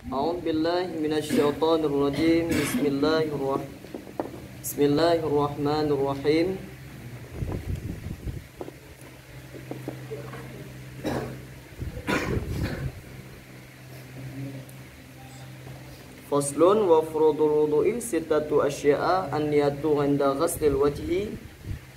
A'udzu billahi minasyaitonir rajim. Bismillahirrahmanirrahim. Faslun wa furudul wudu'i sittatu asya'a an-niyatu 'inda ghaslil wajhi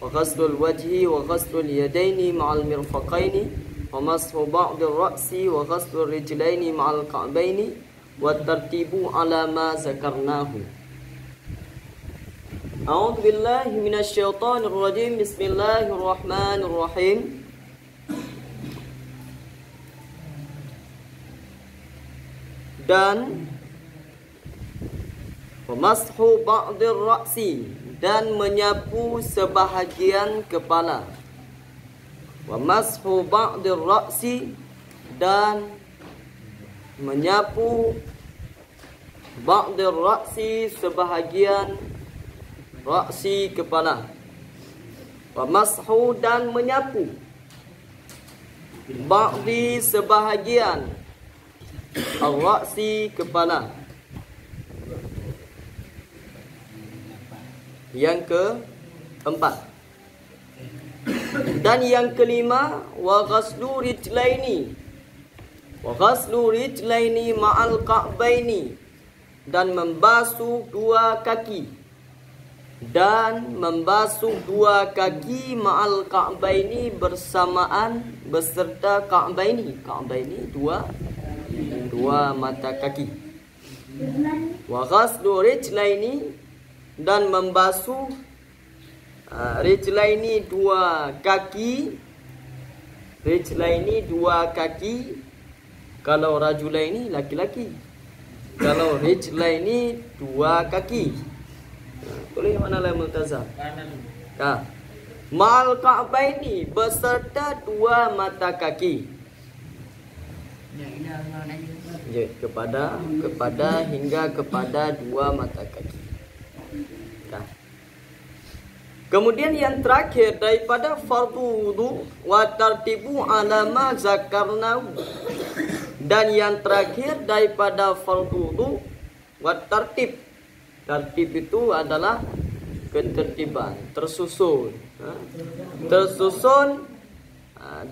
wa ghaslul wajhi wa ghaslul yadaini ma'al mirfaqaini wa mashu ba'dir ra'si wa ghaslur rijlaini ma'al ka'baini wa tartibu 'ala ma zakarnahu. A'udzu billahi minasyaitonir rajim. Bismillahirrahmanirrahim. Dan mashu ba'dir ra'si, dan menyapu sebahagian kepala. Wa mashu ba'dir ra'si, dan menyapu ba'dir ra'si, sebahagian ra'si kepala. Wa mashu, dan menyapu ba'di, sebahagian ar-ra'si, kepala. Yang keempat. Dan yang kelima, wa ghaslu rijlaini. Wa ghaslu rijlaini ma'al ka'baini, dan membasuh dua kaki. Dan membasuh dua kaki ma'al ka'baini, bersamaan beserta ka'baini. Ka'baini dua mata kaki. Wa ghaslu rijlaini, dan membasuh rijlaini dua kaki. Rijlaini dua kaki. Kalau rajulaini laki-laki. Kalau rijlaini dua kaki. Boleh mana lah multazam? Kanan. Ma'al ka'baini, beserta dua mata kaki. Ya, kepada hingga kepada dua mata kaki. Kemudian yang terakhir daripada fardu wudu, wa tartibu 'ala ma zakarnahu. Dan yang terakhir daripada fardu wudu, wa tartib. Tartib itu adalah ketertiban, tersusun. Tersusun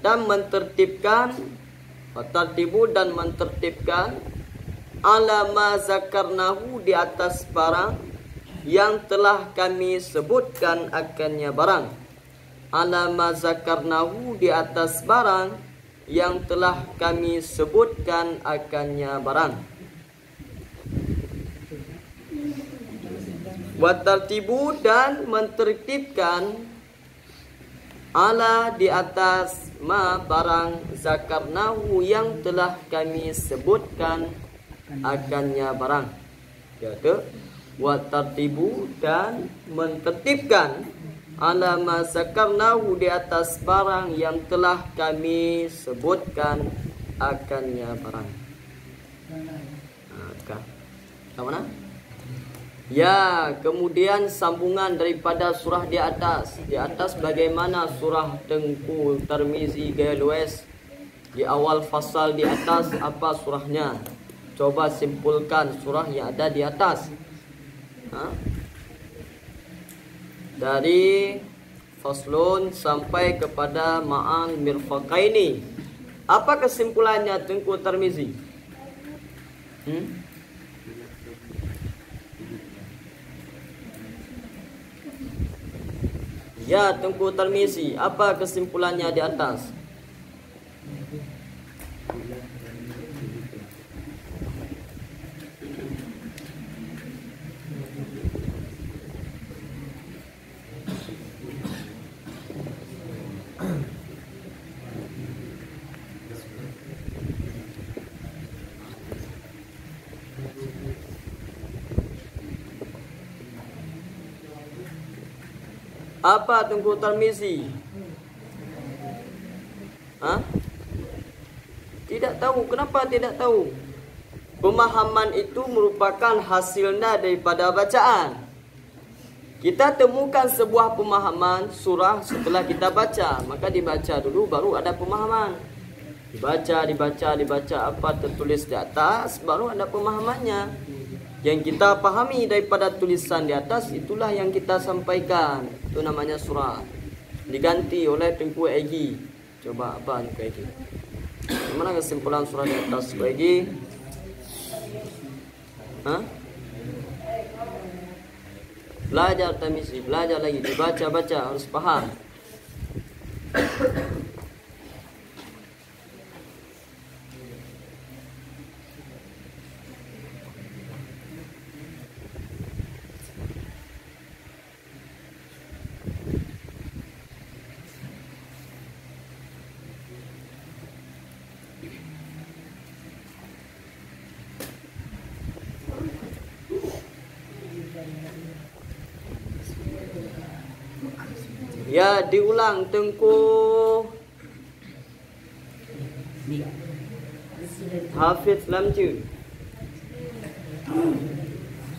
dan mentertibkan. Wa tartibu, dan mentertibkan 'ala ma zakarnahu, di atas barang yang telah kami sebutkan akannya barang. Ala ma zakarnahu, di atas barang yang telah kami sebutkan akannya barang. Wa tartibu, dan mentertibkan ala, di atas ma, barang zakarnahu, yang telah kami sebutkan akannya barang. Yaitu wa tartibu, dan mentertibkan ala ma zakarnahu, di atas barang yang telah kami sebutkan akannya barang. Ke mana? Ya, kemudian sambungan daripada surah di atas. Di atas bagaimana surah Tengku Tirmizi Gaya Luwais. Di awal fasal di atas apa surahnya? Coba simpulkan surah yang ada di atas. Dari faslun sampai kepada ma'al mirfaqaini. Apa kesimpulannya Tengku Tirmizi? Ya, Tengku Tirmizi, apa kesimpulannya di atas? Apa Tengku Tirmizi? Tidak tahu. Kenapa tidak tahu? Pemahaman itu merupakan hasilnya daripada bacaan. Kita temukan sebuah pemahaman surah setelah kita baca, maka dibaca dulu baru ada pemahaman. Dibaca apa tertulis di atas, baru ada pemahamannya. Yang kita pahami daripada tulisan di atas, itulah yang kita sampaikan. Itu namanya surah. Diganti oleh Tengku Egi. Coba apa Tengku Egi? Mana kesimpulan surah di atas Tengku Egi? Hah? Belajar tamyiz, belajar lagi, dibaca-baca, harus paham. Ya, diulang Tengku Hafiz Lamju.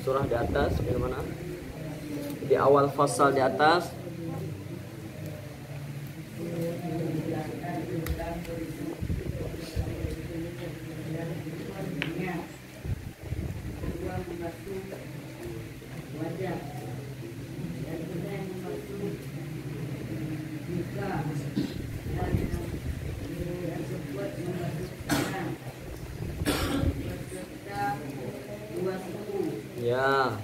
Surah di atas bagaimana? Di awal fasal di atas. Ya.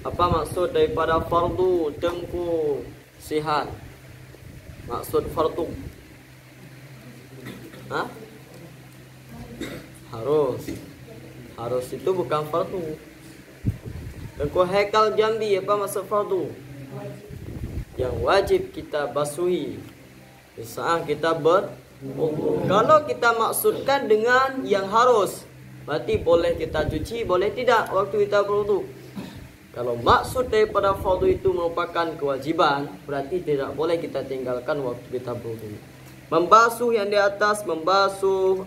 Apa maksud daripada fardu Tengku Sihat? Maksud fardu? Hah? Harus itu bukan fardu. Tengku Haikal Jambi, apa maksud fardu? Yang wajib kita basuhi di saat kita berwudu. Kalau kita maksudkan dengan yang harus, berarti boleh kita cuci, boleh tidak waktu kita berwudu. Kalau maksud daripada fardu itu merupakan kewajiban, berarti tidak boleh kita tinggalkan waktu kita berwudu. Membasuh yang di atas, membasuh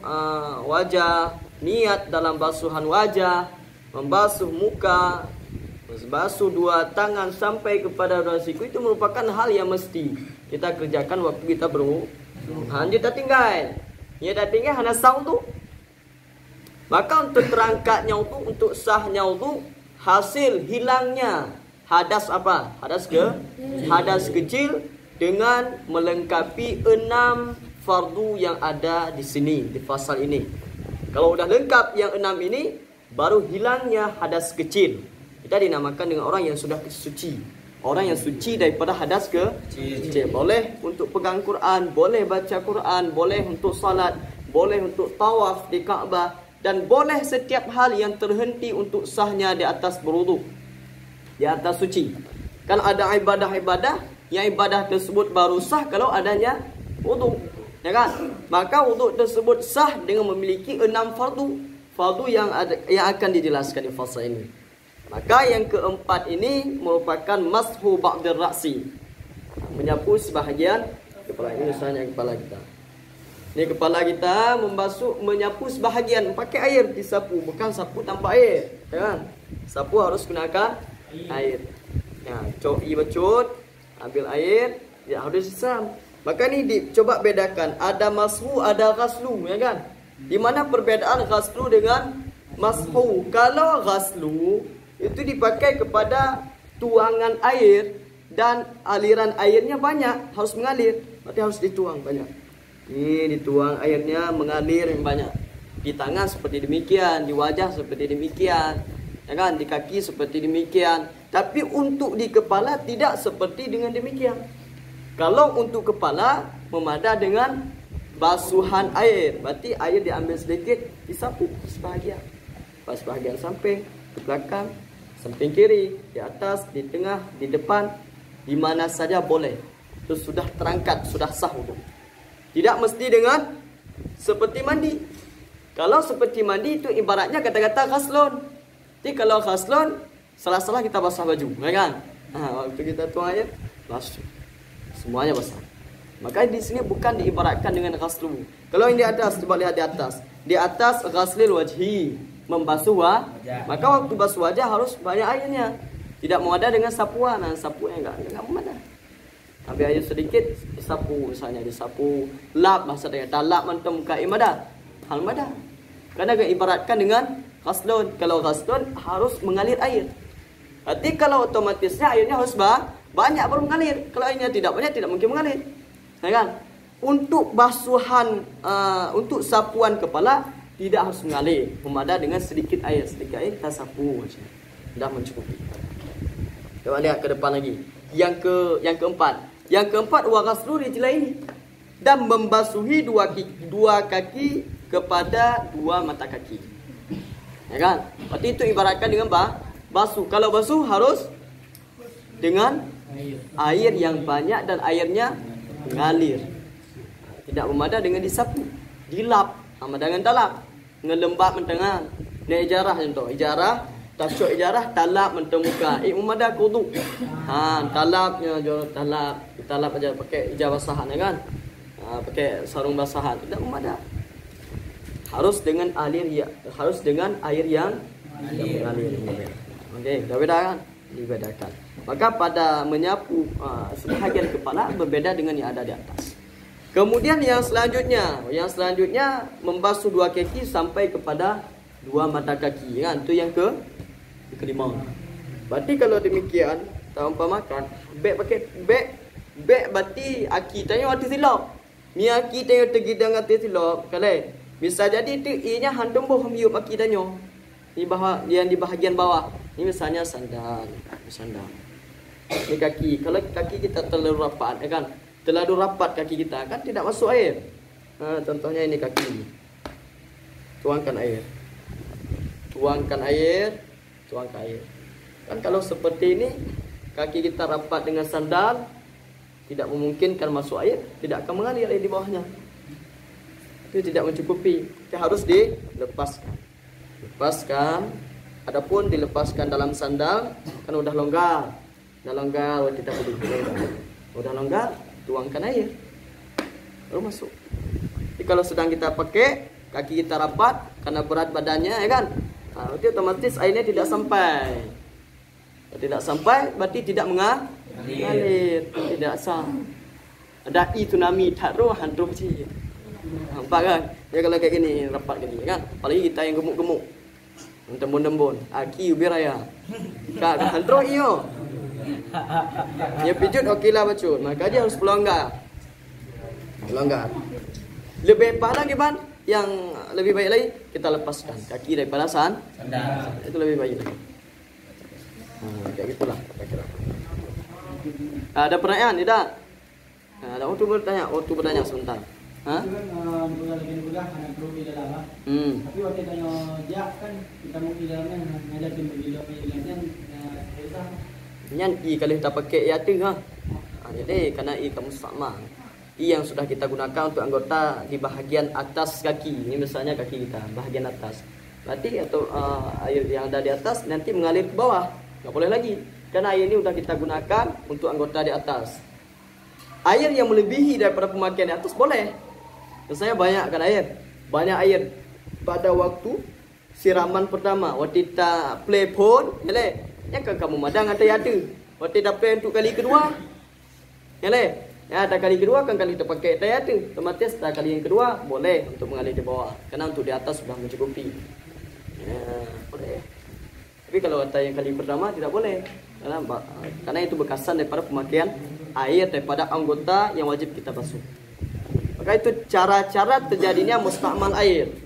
wajah, niat dalam basuhan wajah, membasuh muka, membasuh dua tangan sampai kepada dua siku, itu merupakan hal yang mesti kita kerjakan waktu kita berwudu. Dia tak tinggal. Dia dah tinggal hanya sah wudu. Maka untuk terangkatnya wudu, untuk sahnya wudu, hasil hilangnya hadas apa? Hadas kecil dengan melengkapi 6 fardu yang ada di sini, di fasal ini. Kalau sudah lengkap yang 6 ini, baru hilangnya hadas kecil. Kita dinamakan dengan orang yang sudah suci. Orang yang suci daripada hadas kecil. Boleh untuk pegang Quran, boleh baca Quran, boleh untuk salat, boleh untuk tawaf di Kaabah, dan boleh setiap hal yang terhenti untuk sahnya di atas berwudu, di atas suci. Kan ada ibadah-ibadah yang ibadah tersebut baru sah kalau adanya wudu, ya kan? Maka wudu tersebut sah dengan memiliki 6 fardu yang akan dijelaskan di fasal ini. Maka yang keempat ini merupakan mashu ba'dir ra'si, menyapu sebahagian kepala. Ini misalnya kepala kita. Ini kepala kita menyapu sebahagian pakai air disapu, bukan sapu tanpa air, ya kan? Sapu harus gunakan air. Ya, becut, ambil air, ya harus disiram. Maka ini coba bedakan, ada mashu, ada ghaslu, ya kan? Di mana perbedaan ghaslu dengan mashu? Kalau ghaslu itu dipakai kepada tuangan air dan aliran airnya banyak, harus mengalir, berarti harus dituang banyak. Ini dituang airnya mengalir banyak. Di tangan seperti demikian, di wajah seperti demikian, ya kan? Di kaki seperti demikian. Tapi untuk di kepala tidak seperti dengan demikian. Kalau untuk kepala memadah dengan basuhan air, berarti air diambil sedikit, disapu sebahagian. Sebahagian sampai ke belakang, samping kiri, di atas, di tengah, di depan, di mana saja boleh. Itu sudah terangkat, sudah sah wudu. Tidak mesti dengan seperti mandi. Kalau seperti mandi itu ibaratnya kata-kata ghaslun. Jadi kalau ghaslun, salah-salah kita basah baju, ya kan? Waktu kita tuang air, basuh. Semuanya basah. Maka di sini bukan diibaratkan dengan ghaslu. Kalau yang di atas, coba lihat di atas. Di atas ghaslil wajhi, membasuh wajah. Maka waktu basuh wajah harus banyak airnya. Tidak mau ada dengan sapuan. Sapuan enggak memadai. Ambil air sedikit, disapu misalnya, disapu, lap bahasa dia. Tak lap mentum muka imada. Hal mada. Karena ibaratkan dengan ghaslun. Kalau ghaslun harus mengalir air. Berarti kalau otomatisnya airnya harus banyak baru mengalir. Kalau airnya tidak banyak, tidak mungkin mengalir. Ya kan? Untuk basuhan, untuk sapuan kepala tidak harus mengalir. Memadai dengan sedikit air kita sapu macam. Dah mencukupi. Coba lihat ke depan lagi. Yang keempat. Yang keempat, wa ghaslu rijlaini, dan membasuhi dua kaki kepada dua mata kaki. Ya kan? Berarti itu ibaratkan dengan basuh. Kalau basuh harus dengan air yang banyak dan airnya mengalir. Tidak memadai dengan disapu, dilap, sama dengan talap, ngelembab mentengan. Ini ijarah contoh. Ijarah, tasyuk ijarah, talap mentemuka. Memadai kudu. Talapnya talap aja pakai ijazah basahan, ya kan? Pakai sarung basahan. Tidak memadai. Harus dengan air yang mengalir. Okey, dah beda kan? Dibedakan. Maka pada menyapu sebahagian kepala berbeda dengan yang ada di atas. Kemudian yang selanjutnya membasuh dua kaki sampai kepada dua mata kaki, kan? Itu yang kelima. Berarti kalau demikian, tak umpamakan beg pakai beg berarti aki tanya waktu silap. Ni aki tanya tergidang atas silap. Kalau bisa jadi itu ianya hantum boh miup aki tanya. Yang di bahagian bawah. Ini misalnya sandal. Ini kaki. Kalau kaki kita terlalu rapat, ya kan? Terlalu rapat kaki kita, kan tidak masuk air. Contohnya ini kaki. Tuangkan air. Kan kalau seperti ini, kaki kita rapat dengan sandal, tidak memungkinkan masuk air, tidak akan mengalir air di bawahnya. Itu tidak mencukupi. Itu harus dilepaskan. Adapun dilepaskan dalam sandal, kan udah longgar. Kita perlu. Udah longgar, tuangkan air. Baru masuk. Jadi kalau sedang kita pakai, kaki kita rapat karena berat badannya, ya kan? Berarti otomatis airnya tidak sampai. Tidak sampai berarti tidak mengalir. Tidak sah. Ada tsunami taruh hantu sih. Nampak kan? Ya kalau kayak gini rapat gini, kan? Apalagi kita yang gemuk-gemuk. Tembun-tembun. Aki ubiraya. Kak hantu iyo. Ya pijut okeylah bacun. Maka dia harus pelonggar. Lebih parah gimana? Yang lebih baik lagi kita lepaskan kaki daripada sandal. Itu lebih baik lagi. Kayak gitulah kira-kira. Ada pertanyaan tidak? Ada waktu bertanya sebentar. Tapi waktu tanya dia kan kita mau di dalamnya ngadain video Nyan kalau kita pakai ya tu jadi karena kamu sama. Yang sudah kita gunakan untuk anggota di bahagian atas kaki. Ini misalnya kaki kita, bahagian atas. Berarti atau air yang ada di atas nanti mengalir ke bawah. Tak boleh lagi. Karena air ini sudah kita gunakan untuk anggota di atas. Air yang melebihi daripada pemakaian di atas boleh. Misalnya banyak air pada waktu siraman pertama. Waktu kita play phone, yang kamu madang ada. Waktu kita play untuk kali kedua, ada kali kedua kan kali kita pakai tayar tu. Otomatis kali yang kedua boleh untuk mengalir di bawah. Karena untuk di atas sudah mencukupi. Boleh. Tapi kalau yang kali pertama tidak boleh. Karena itu bekasan daripada pemakaian air daripada anggota yang wajib kita basuh. Maka itu cara-cara terjadinya mustakmal air.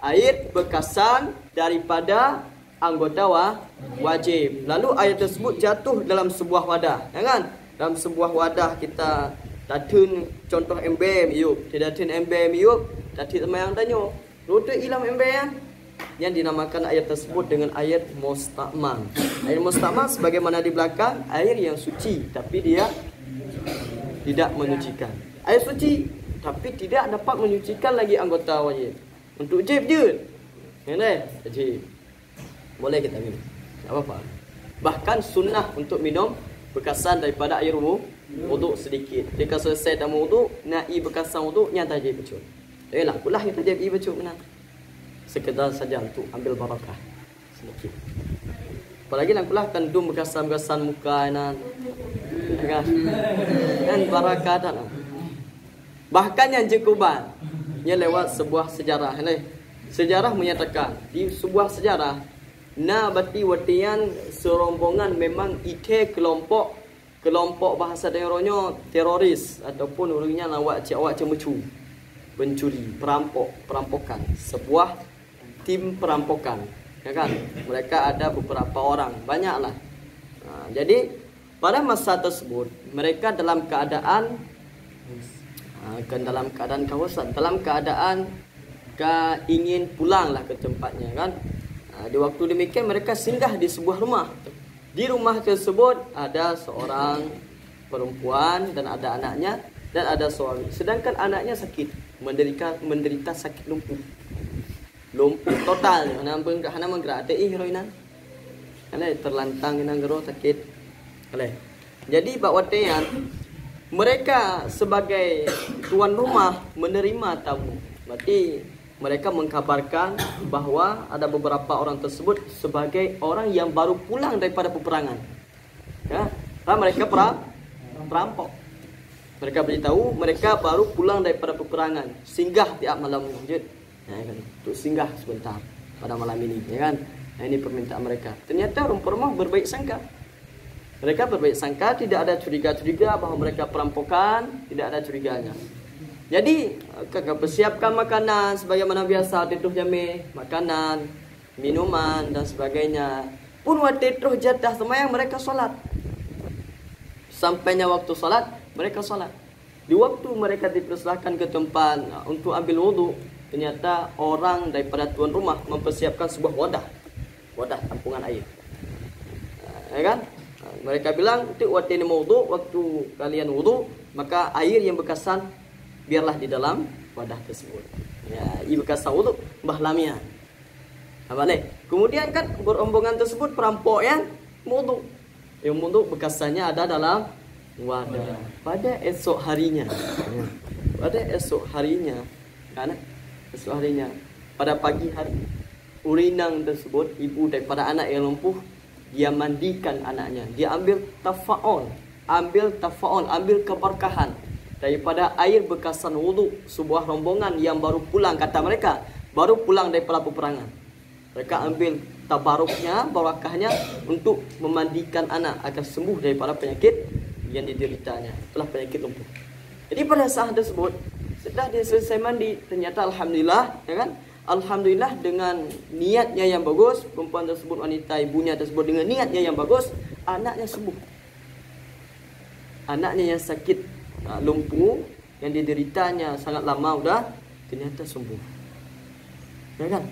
Air bekasan daripada anggota wajib. Lalu air tersebut jatuh dalam sebuah wadah, ya kan? Dalam sebuah wadah kita datun contoh embem iup, tidak datun embem iup, tadi semayang tanya, roda ilam embem yang dinamakan air tersebut dengan air mustakmal. Air mustakmal sebagaimana di belakang, air yang suci tapi dia tidak menyucikan. Air suci tapi tidak dapat menyucikan lagi anggota wajib. Untuk jib je. Jib. Boleh kita minum. Tak apa-apa. Bahkan sunnah untuk minum bekasan daripada air wuduk sedikit. Jika selesai dah wuduk, nak bekasan wuduk nyata je becut. Yalah, pulah kita je becut mana. Sekedar saja untuk ambil barakah sedikit. Apalagi nak pulah kan dum bekasan-bekasan muka nan. kan? Kan barakah dah. Bahkan yang Jekuban, ia lewat sebuah sejarah ni. Sejarah menyatakan di sebuah sejarah bati watian serombongan memang kelompok bahasa daerahnya teroris ataupun orangnya awak cemecu, pencuri, perampokan, sebuah tim perampokan, ya kan? Mereka ada beberapa orang, banyaklah. Jadi pada masa tersebut mereka dalam keadaan kawasan, dalam keadaan ingin pulanglah ke tempatnya, kan? Di waktu demikian mereka singgah di sebuah rumah. Di rumah tersebut ada seorang perempuan dan ada anaknya dan ada suami. Sedangkan anaknya sakit, menderita sakit lumpuh total. Hana menggerak ada heroinan. Karena terlantang ina gero sakit. Jadi bakwatian mereka sebagai tuan rumah menerima tamu. Berarti mereka mengkabarkan bahwa ada beberapa orang tersebut sebagai orang yang baru pulang daripada peperangan. Ya, karena mereka perampok. Mereka beritahu mereka baru pulang daripada peperangan, singgah tiap malam masjid. Ya, kan? Untuk singgah sebentar pada malam ini, ya kan? Nah, ini permintaan mereka. Ternyata orang rumah berbaik sangka. Mereka berbaik sangka, tidak ada curiga-curiga bahwa mereka perampokan, tidak ada curiganya. Jadi kakak persiapkan makanan sebagaimana biasa, titruh jami, makanan, minuman dan sebagainya. Pun waktu titruh jadah semayang mereka solat. Sampainya waktu solat, mereka solat. Di waktu mereka dipersilahkan ke tempat untuk ambil wudu, ternyata orang daripada tuan rumah mempersiapkan sebuah wadah tampungan air. Ya kan? Mereka bilang, waktu ini wudu, waktu kalian wudu, maka air yang bekasan biarlah di dalam wadah tersebut. Ya, ibu kasih wudu mbah lamia. Kemudian kan berombongan tersebut perampok ya, wudu. Yang wudu bekasannya ada dalam wadah. Pada esok harinya. Pada pagi hari, urinang tersebut ibu daripada anak yang lumpuh, dia mandikan anaknya. Dia ambil tafa'un, ambil keberkahan daripada air bekasan wudu sebuah rombongan yang baru pulang, kata mereka, baru pulang daripada peperangan. Mereka ambil tabaruknya, barakahnya untuk memandikan anak agar sembuh daripada penyakit yang dideritanya, itulah penyakit lumpuh. Jadi pada saat tersebut, setelah dia selesai mandi, ternyata alhamdulillah, ya kan? Alhamdulillah dengan niatnya yang bagus, perempuan tersebut, wanita ibunya tersebut dengan niatnya yang bagus, anaknya sembuh. Anaknya yang sakit lumpuh yang dideritanya sangat lama udah ternyata sembuh. Ya kan?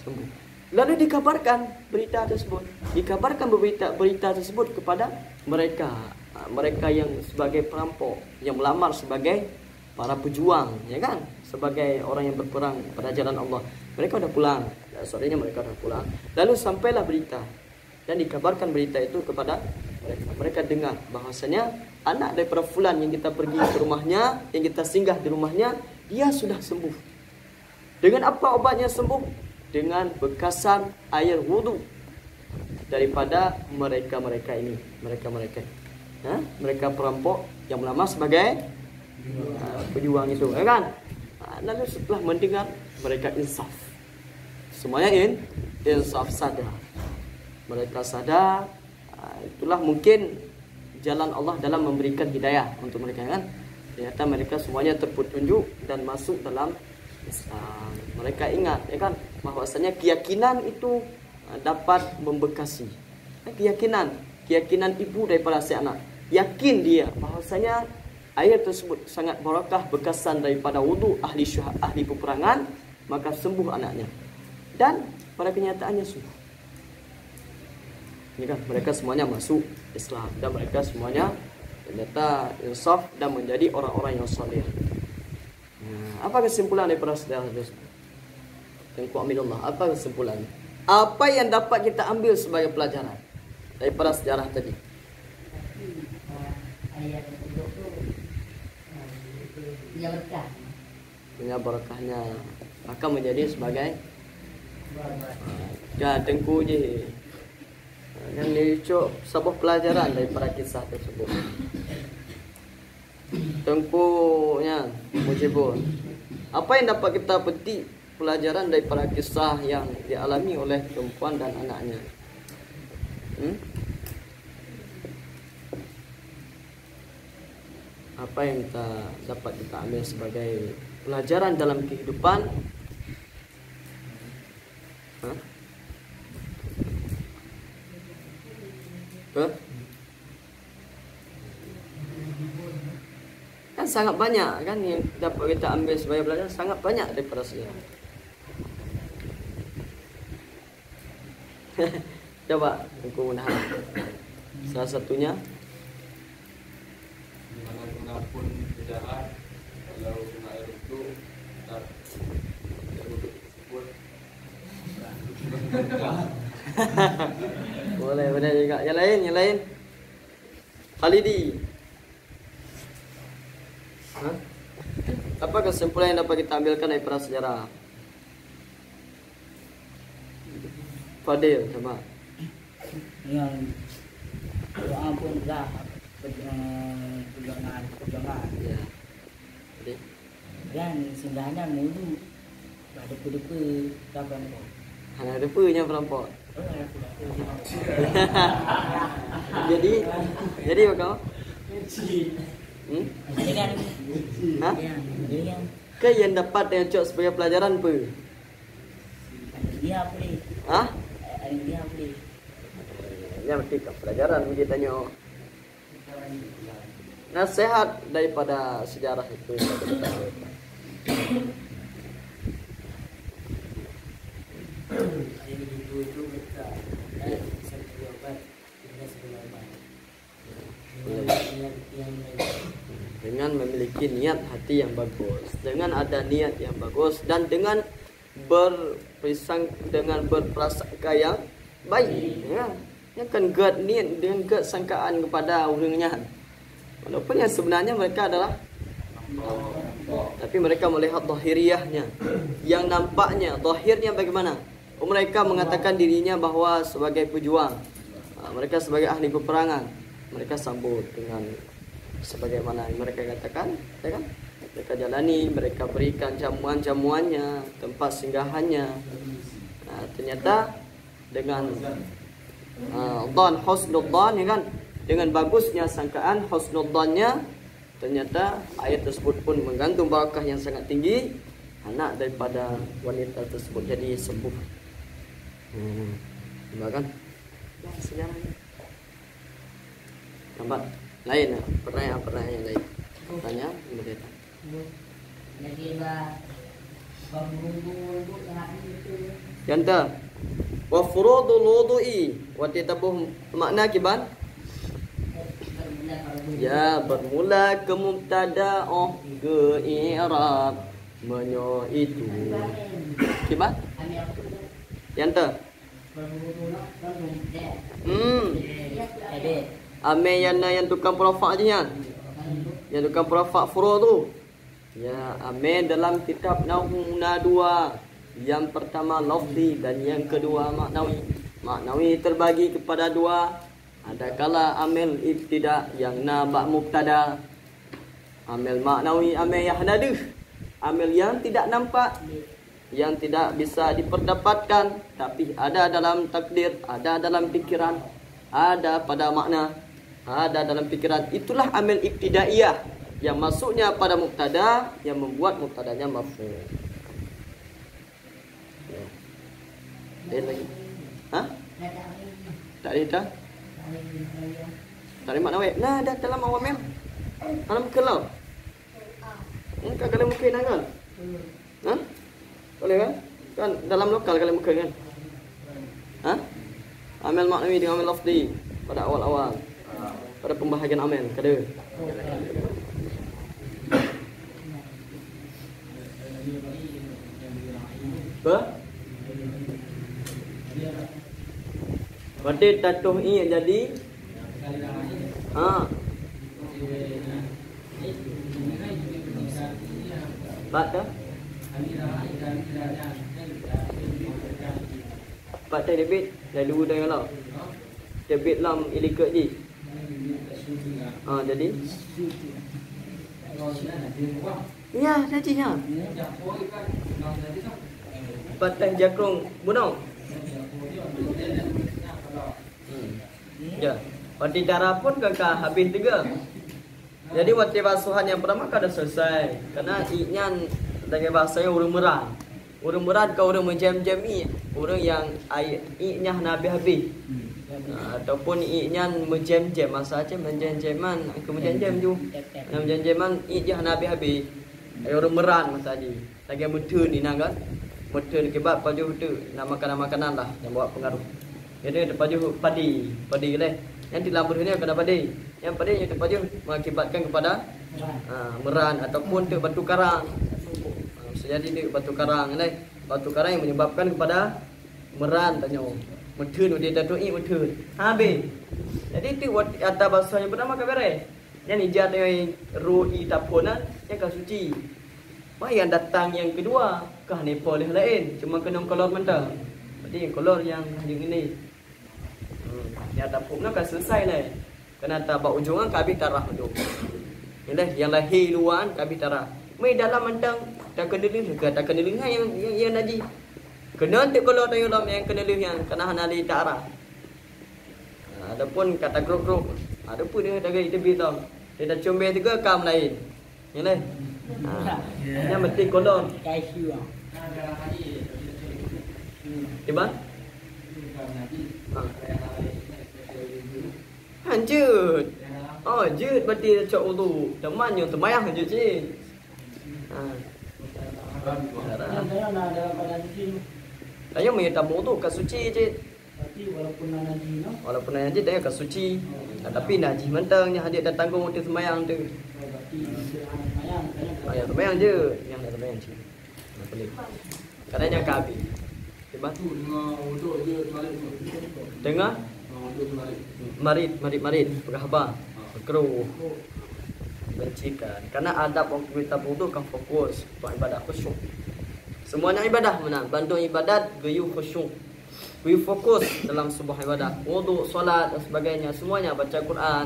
Sembuh. Lalu dikabarkan berita tersebut. Berita tersebut kepada mereka yang sebagai perampok, yang melamar sebagai para pejuang, ya kan? Sebagai orang yang berperang pada jalan Allah. Mereka sudah pulang. Sorenya mereka sudah pulang. Lalu sampailah berita dan dikabarkan berita itu kepada mereka. Mereka dengar bahwasanya anak daripada fulan yang kita pergi ke rumahnya, yang kita singgah di rumahnya, dia sudah sembuh. Dengan apa obatnya sembuh? Dengan bekasan air wudu daripada mereka ini. Mereka perampok yang melamar sebagai pejuang itu, ya kan? Lalu setelah mendengar, mereka insaf. Semuanya insaf, sadar. Mereka sadar, itulah mungkin jalan Allah dalam memberikan hidayah untuk mereka, kan? Ternyata mereka semuanya terpetunjuk dan masuk dalam Islam. Mereka ingat, ya kan, bahwasanya keyakinan itu dapat membekasi. Keyakinan ibu daripada si anak. Yakin dia bahwasanya air tersebut sangat barakah, bekasan daripada wudu ahli peperangan, maka sembuh anaknya. Dan pada kenyataannya sembuh. Ini kan, mereka semuanya masuk Islam dan mereka semuanya ternyata insaf dan menjadi orang-orang yang saleh. Apa kesimpulan daripada sejarah tersebut? Tengku aminullah, apa kesimpulannya? Apa yang dapat kita ambil sebagai pelajaran daripada sejarah tadi? Ayat itu punya berkah. Punya berkahnya, maka menjadi sebagai tengku je. Dan dia cok sebuah pelajaran daripada kisah tersebut. Tengkunya Mujibur. Apa yang dapat kita petik pelajaran daripada kisah yang dialami oleh perempuan dan anaknya? Apa yang kita dapat kita ambil sebagai pelajaran dalam kehidupan? Kan sangat banyak kan yang dapat kita ambil sebagai pelajaran, sangat banyak daripada sejarah. Coba aku menahan. Salah satunya pun jahat kalau kena air itu tak boleh juga. Yang lain Khalidi. Apa kesimpulan yang dapat kita ambilkan daripada sejarah? Fadil, coba. Yang doa pun dah perjuangan. Ya. Jadi Dan sebenarnya mulu ada depa dapat apa? hanya depunya perampok. Jadi apa kau? Dengan Hah? yang Ke yang dapat yang cok sebagai pelajaran apa? dia boleh. Hah? Dia boleh. Ya mesti ke pelajaran kita tanya. Nasihat daripada sejarah itu. Dengan memiliki niat hati yang bagus, dengan ada niat yang bagus, dan dengan berprasangka yang baik, ya. Yang kan gad niat dengan gad sangkaan kepada orangnya. Walaupun yang sebenarnya mereka adalah, tapi mereka melihat zahiriyahnya, yang nampaknya, zahirnya bagaimana? Mereka mengatakan dirinya bahwa sebagai pejuang, mereka sebagai ahli peperangan, mereka sambut dengan sebagaimana mereka katakan, ya kan? Mereka jalani, mereka berikan jamuan-jamuannya, tempat singgahannya. Ternyata dengan husnudzan, ya kan? Dengan bagusnya sangkaan husnudzannya, ternyata ayat tersebut pun menggantung barakah yang sangat tinggi. Anak daripada wanita tersebut jadi sembuh. Kan? Ya, sejarahnya. Nampak? Lain lah, pertanyaan yang lain. Tanya, berkata. Jadi Contoh, wa furudul wudu'i, wa titabuh makna kiban? Ya, bermula ke mubtada ke i'rab menyo itu. Kiban? Contoh. Ame yang tukang perafa aja, yang tukang perafa furu tu. Ya, ame dalam kitab Nahuna 2. Yang pertama lafzi dan yang kedua maknawi. Maknawi terbagi kepada dua. Ada kala amil ibtida yang nabak mubtada. Amil maknawi, amil yahnaduh. Amil yang tidak nampak, yang tidak bisa diperdapatkan, tapi ada dalam takdir, ada dalam pikiran, ada pada makna, ada dalam pikiran. Itulah amil ibtidaiyah yang masuknya pada mubtada, yang membuat mubtadanya maf'ul. Lain lagi. Hah? Tak ada dah. Tak ada makna weh. Nah, dah dalam awamil. Dalam kelau. Kan kalau mungkin kan? Hah? Boleh kan? Kan dalam lokal kalau mungkin kan? Hah? Amil maknawi dengan amil lafzi pada awal-awal. Pada pembahagian amil, kada. Apa? Berarti tatuh i jadi Baca Baca debit dah dulu dah lah. Debit lam ilika je. Jadi Ya, hajinya. Patah jakrung bunau. Ya. Waktu darah pun kakak habis 3. Jadi waktu basuhan yang pertama kada selesai. Karena iknya dengan bahasanya urang merah. Urang merah kau urang menjam-jam orang yang iknya habis-habis. Ataupun iknya menjam-jam masa aja menjam-jaman kemenjam-jam ju. Menjam-jaman iknya habis-habis. Urang merah masa aja. Lagi mutu ni nang kan. Mutu kebab paju tu. Nama makanan-makanan lah yang bawa pengaruh. Jadi paju padi leh. Yang di lambur ini kena padi. Yang padi yang paju mengakibatkan kepada meran ataupun tu batu karang. Jadi tu batu karang ni. Batu karang yang menyebabkan kepada meran tanya. Methun dia datoi methun. Habis. Jadi tu atas bahasa yang pertama kabere. Yang ijat yang ru'i tapona yang ka suci. Yang datang yang kedua kah ni boleh lain cuma kena kolor mentah. Jadi kolor yang ini. Yang dapurnya kan selesai lah. Kena tabak ujungan kabih tarah ujung. Yang lahir luar kabih tarah. Mai dalam mentang tak kena lih ke tak kena lih yang naji. Kena tu kalau tayo lam yang kena lih yang kena hanali tarah. Adapun kata grok-grok. Adapun dia dagai tebi tau. Dia dah combe juga kam lain. Yang lain. Yang mesti kolor. Kaisyu. Tiba? Anjut. Oh, jut berarti cok wudu. Teman yang termayang anjut je. Saya nak dalam keadaan suci. Saya menyetam wudu ke suci je. Tapi walaupun najis no. Walaupun najis dia ke suci. Tapi najis mentangnya hadir dan tanggung waktu semayang tu. Berarti semayang. Yang semayang je. Yang nak semayang je. Kadang yang kabin. Tiba? Dengar? Marit, berkhabar, berkeruh, bencikan. Karena adab orang kita wudu kan fokus buat ibadah khusyuk. Semuanya ibadah mana? Bantu ibadat gayu khusyuk. Gayu fokus dalam sebuah ibadah. Wudu, solat dan sebagainya. Semuanya baca Quran,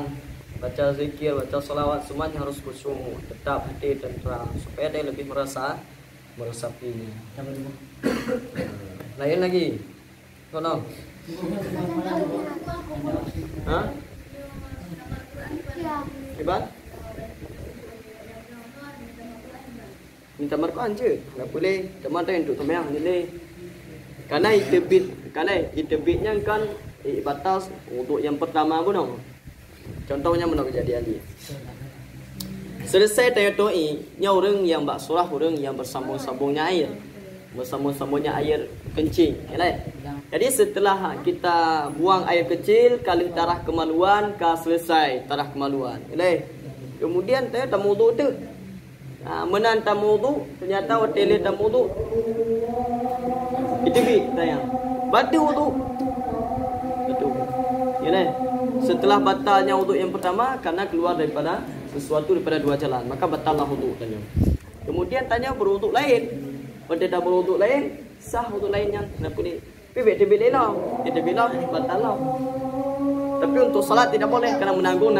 baca zikir, baca salawat. Semuanya harus khusyuk. Tetap hati tenteram supaya dia lebih meresapinya. Lain lagi. Kono. Hah? Iban? Minta Al-Quran je. Tak boleh. Teman tu untuk sembahyang ni. Karena itebitnya kan batas untuk yang pertama pun. Contohnya mana kejadian dia. Selesai tanya doi, nya orang yang bak surah orang yang bersambung-sambungnya air. Bersambung-sambungnya air kencing, ya. Jadi setelah kita buang air kecil, kali darah kemaluan, selesai darah kemaluan. Kemudian saya tak wudu tu. Menan tak wudu, ternyata hotel tak wudu. Itu bit saya. Batal wudu. Betul. Ya. Setelah batalnya wudu yang pertama karena keluar daripada sesuatu daripada dua jalan, maka batallah wudu tanya. Kemudian tanya berwudu lain. Pada dah berwudu lain, sah wudu lainnya. Kenapa ni? Pibik dia bilang, kita bilang batal lah. Tapi untuk salat tidak boleh kerana menanggung